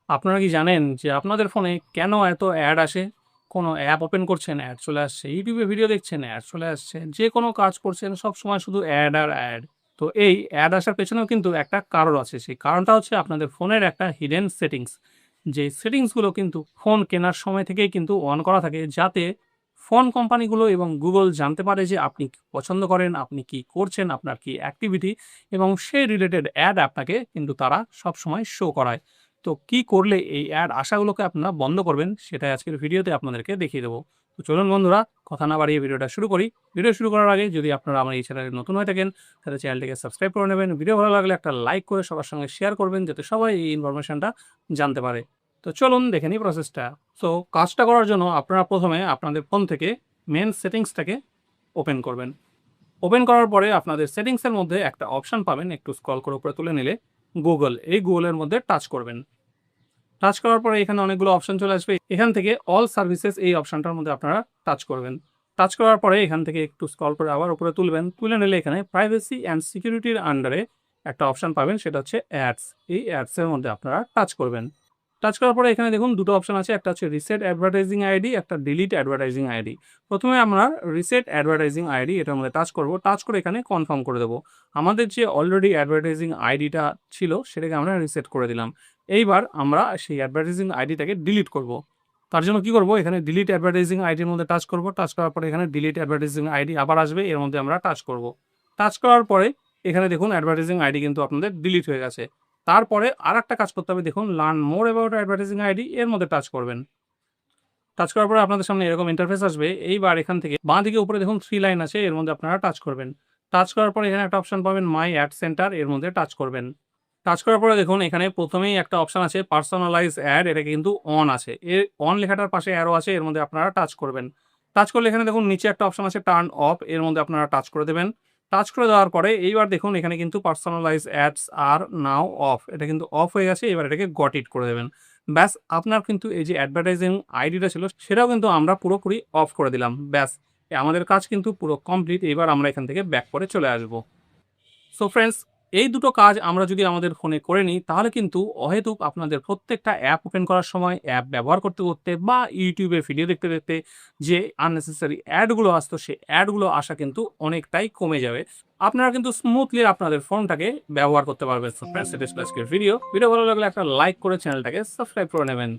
আপনারা কি জানেন যে আপনাদের ফোনে কেন এত অ্যাড আসে? কোনো অ্যাপ ওপেন করছেন, অ্যাড চলে আসছে। YouTube এ ভিডিও দেখছেন, অ্যাড চলে আসছে। যে কোনো কাজ করছেন সবসময় শুধু অ্যাড আর অ্যাড। তো এই অ্যাড আসার পেছনেও কিন্তু একটা কারণ আছে। সেই কারণটা হচ্ছে আপনাদের ফোনের একটা হিডেন সেটিংস। যে সেটিংসগুলো কিন্তু ফোন কেনার সময় থেকেই কিন্তু অন করা থাকে, যাতে ফোন কোম্পানিগুলো এবং Google জানতে পারে যে আপনি কি পছন্দ করেন, আপনি কি করছেন, আপনার কি অ্যাক্টিভিটি, এবং সেই রিলেটেড অ্যাড আপনাকে কিন্তু তারা সবসময় শো করায়। তো কি করলে এই অ্যাড আসাগুলোকে আপনারা বন্ধ করবেন, সেটাই আজকের ভিডিওতে আপনাদেরকে দেখিয়ে দেবো। তো চলুন বন্ধুরা, কথা না বাড়িয়ে ভিডিওটা শুরু করি। ভিডিও শুরু করার আগে যদি আপনারা আমার এই চ্যানেলে নতুন হয়ে থাকেন, তাহলে চ্যানেলটিকে সাবস্ক্রাইব করে নেবেন। ভিডিও ভালো লাগলে একটা লাইক করে সবার সঙ্গে শেয়ার করবেন, যাতে সবাই এই ইনফরমেশনটা জানতে পারে। তো চলুন দেখে নিই প্রসেসটা। সো কাজটা করার জন্য আপনারা প্রথমে আপনাদের ফোন থেকে মেন সেটিংসটাকে ওপেন করবেন। ওপেন করার পরে আপনাদের সেটিংসের মধ্যে একটা অপশন পাবেন, একটু স্ক্রল করে উপরে তুলে নিলে গুগল, এই গুগলের মধ্যে টাচ করবেন। টাচ করার পরে এখানে অনেকগুলো অপশন চলে আসবে। এখান থেকে অল সার্ভিসেস এই অপশনটার মধ্যে আপনারা টাচ করবেন। টাচ করার পরে এখান থেকে একটু স্ক্রল করে আবার উপরে তুলবেন। তুলে নিলে এখানে প্রাইভেসি অ্যান্ড সিকিউরিটির আন্ডারে একটা অপশন পাবেন, সেটা হচ্ছে অ্যাডস। এই অ্যাডসের মধ্যে আপনারা টাচ করবেন। টাচ করার পরে এখানে দেখুন দুটো অপশন আছে, একটা হচ্ছে রিসেট অ্যাডভার্টাইজিং আইডি, একটা ডিলিট অ্যাডভার্টাইজিং আইডি। প্রথমে আমরা রিসেট অ্যাডভার্টাইজিং আইডি এটার মধ্যে টাচ করব। টাচ করে এখানে কনফার্ম করে দেবো। আমাদের যে অলরেডি অ্যাডভার্টাইজিং আইডিটা ছিল সেটাকে আমরা রিসেট করে দিলাম। এইবার আমরা সেই অ্যাডভার্টাইজিং আইডিটাকে ডিলিট করব। তার জন্য কি করব, এখানে ডিলিট অ্যাডভার্টাইজিং আইডির মধ্যে টাচ করব। টাচ করার পরে এখানে ডিলিট অ্যাডভার্টাইজিং আইডি আবার আসবে, এর মধ্যে আমরা টাচ করব। টাচ করার পরে এখানে দেখুন অ্যাডভার্টাইজিং আইডি কিন্তু আপনাদের ডিলিট হয়ে গেছে। তারপরে আর একটা কাজ করতে হবে, দেখুন learn more about advertising ID, এর মধ্যে টাচ করবেন। টাচ করার পরে আপনাদের সামনে এরকম ইন্টারফেস আসবে। এইবার এখান থেকে বাঁ দিকে উপরে দেখুন 3 লাইন আছে, এর মধ্যে আপনারা টাচ করবেন। টাচ করার পরে এখানে একটা অপশন পাবেন মাই অ্যাড সেন্টার, এর মধ্যে টাচ করবেন। টাচ করার পরে দেখুন এখানে প্রথমেই একটা অপশন আছে পার্সোনালাইজ অ্যাড, এটা কিন্তু অন আছে। এর অন লেখাটার পাশে অ্যারো আছে, এর মধ্যে আপনারা টাচ করবেন। টাচ করলে এখানে দেখুন নিচে একটা অপশন আছে টার্ন অফ, এর মধ্যে আপনারা টাচ করে দেবেন। টাচ করে দেওয়ার পরে এইবার দেখুন এখানে কিন্তু পার্সোনালাইজ অ্যাডস আর নাও অফ, এটা কিন্তু অফ হয়ে গেছে। এবার এটাকে গট ইট করে দেবেন। ব্যাস, আপনার কিন্তু এই যে অ্যাডভার্টাইজিং আইডিটা ছিল সেটাও কিন্তু আমরা পুরোপুরি অফ করে দিলাম। ব্যাস, আমাদের কাজ কিন্তু পুরো কমপ্লিট। এবার আমরা এখান থেকে ব্যাক করে চলে আসবো। সো ফ্রেন্ডস, এই দুটো কাজ আমরা যদি আমাদের ফোনে করে নিই, তাহলে কিন্তু অহেতুক আপনাদের প্রত্যেকটা অ্যাপ ওপেন করার সময়, অ্যাপ ব্যবহার করতে করতে বা ইউটিউবে ভিডিও দেখতে দেখতে যে আননেসেসারি অ্যাডগুলো আসতো, সেই অ্যাডগুলো আসা কিন্তু অনেকটাই কমে যাবে। আপনারা কিন্তু স্মুথলি আপনাদের ফোনটাকে ব্যবহার করতে পারবেন। সো ফ্রেন্ডস, এটা ছিল আজকের ভিডিও। ভিডিও ভালো লাগলে একটা লাইক করে চ্যানেলটাকে সাবস্ক্রাইব করে নেবেন।